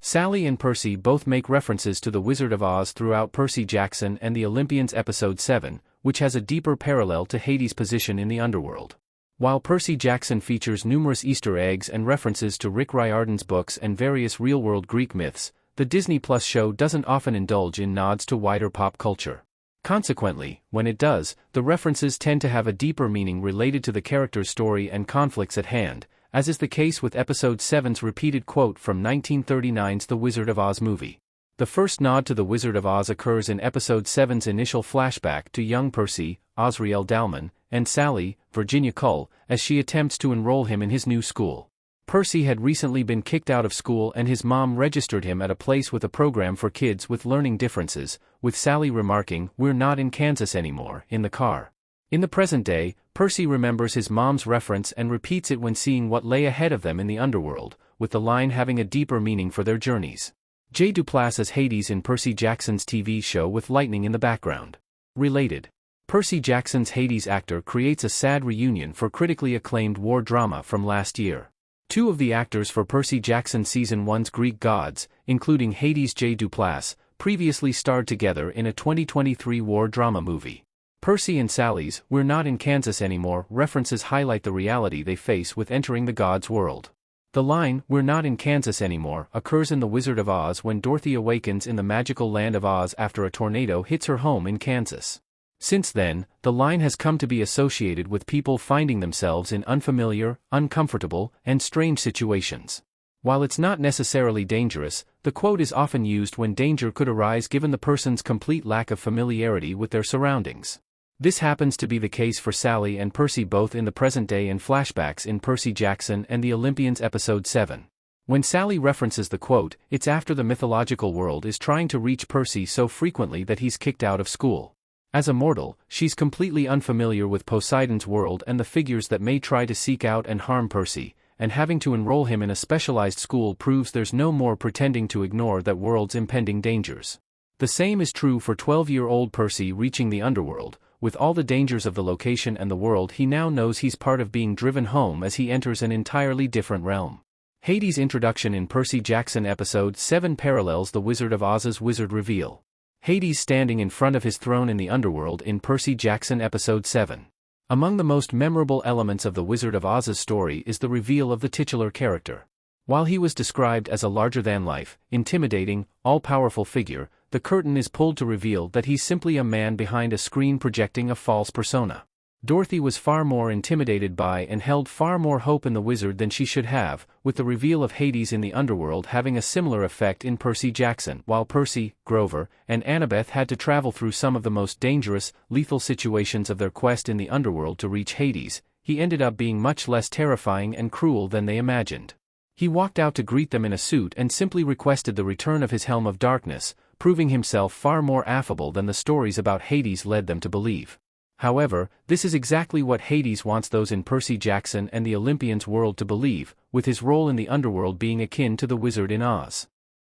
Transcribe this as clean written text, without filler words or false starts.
Sally and Percy both make references to the Wizard of Oz throughout Percy Jackson and the Olympians Episode 7, which has a deeper parallel to Hades' position in the underworld. While Percy Jackson features numerous Easter eggs and references to Rick Riordan's books and various real-world Greek myths, the Disney Plus show doesn't often indulge in nods to wider pop culture. Consequently, when it does, the references tend to have a deeper meaning related to the character's story and conflicts at hand, as is the case with Episode 7's repeated quote from 1939's The Wizard of Oz movie. The first nod to the Wizard of Oz occurs in Episode 7's initial flashback to young Percy, Osriel Dalman, and Sally, Virginia Cull, as she attempts to enroll him in his new school. Percy had recently been kicked out of school and his mom registered him at a place with a program for kids with learning differences, with Sally remarking, "We're not in Kansas anymore," in the car. In the present day, Percy remembers his mom's reference and repeats it when seeing what lay ahead of them in the underworld, with the line having a deeper meaning for their journeys. J. Duplass as Hades in Percy Jackson's TV show with lightning in the background. Related. Percy Jackson's Hades actor creates a sad reunion for critically acclaimed war drama from last year. Two of the actors for Percy Jackson Season 1's Greek gods, including Hades' J. Duplass, previously starred together in a 2023 war drama movie. Percy and Sally's "We're not in Kansas anymore" references highlight the reality they face with entering the gods' world. The line, "We're not in Kansas anymore," occurs in The Wizard of Oz when Dorothy awakens in the magical land of Oz after a tornado hits her home in Kansas. Since then, the line has come to be associated with people finding themselves in unfamiliar, uncomfortable, and strange situations. While it's not necessarily dangerous, the quote is often used when danger could arise given the person's complete lack of familiarity with their surroundings. This happens to be the case for Sally and Percy both in the present day and flashbacks in Percy Jackson and the Olympians Episode 7. When Sally references the quote, it's after the mythological world is trying to reach Percy so frequently that he's kicked out of school. As a mortal, she's completely unfamiliar with Poseidon's world and the figures that may try to seek out and harm Percy, and having to enroll him in a specialized school proves there's no more pretending to ignore that world's impending dangers. The same is true for 12-year-old Percy reaching the underworld. With all the dangers of the location and the world, he now knows he's part of being driven home as he enters an entirely different realm. Hades' introduction in Percy Jackson Episode 7 parallels the Wizard of Oz's wizard reveal. Hades standing in front of his throne in the underworld in Percy Jackson Episode 7. Among the most memorable elements of the Wizard of Oz's story is the reveal of the titular character. While he was described as a larger-than-life, intimidating, all-powerful figure, the curtain is pulled to reveal that he's simply a man behind a screen projecting a false persona. Dorothy was far more intimidated by and held far more hope in the wizard than she should have, with the reveal of Hades in the underworld having a similar effect in Percy Jackson. While Percy, Grover, and Annabeth had to travel through some of the most dangerous, lethal situations of their quest in the underworld to reach Hades, he ended up being much less terrifying and cruel than they imagined. He walked out to greet them in a suit and simply requested the return of his Helm of Darkness, proving himself far more affable than the stories about Hades led them to believe. However, this is exactly what Hades wants those in Percy Jackson and the Olympians' world to believe, with his role in the underworld being akin to the Wizard in Oz.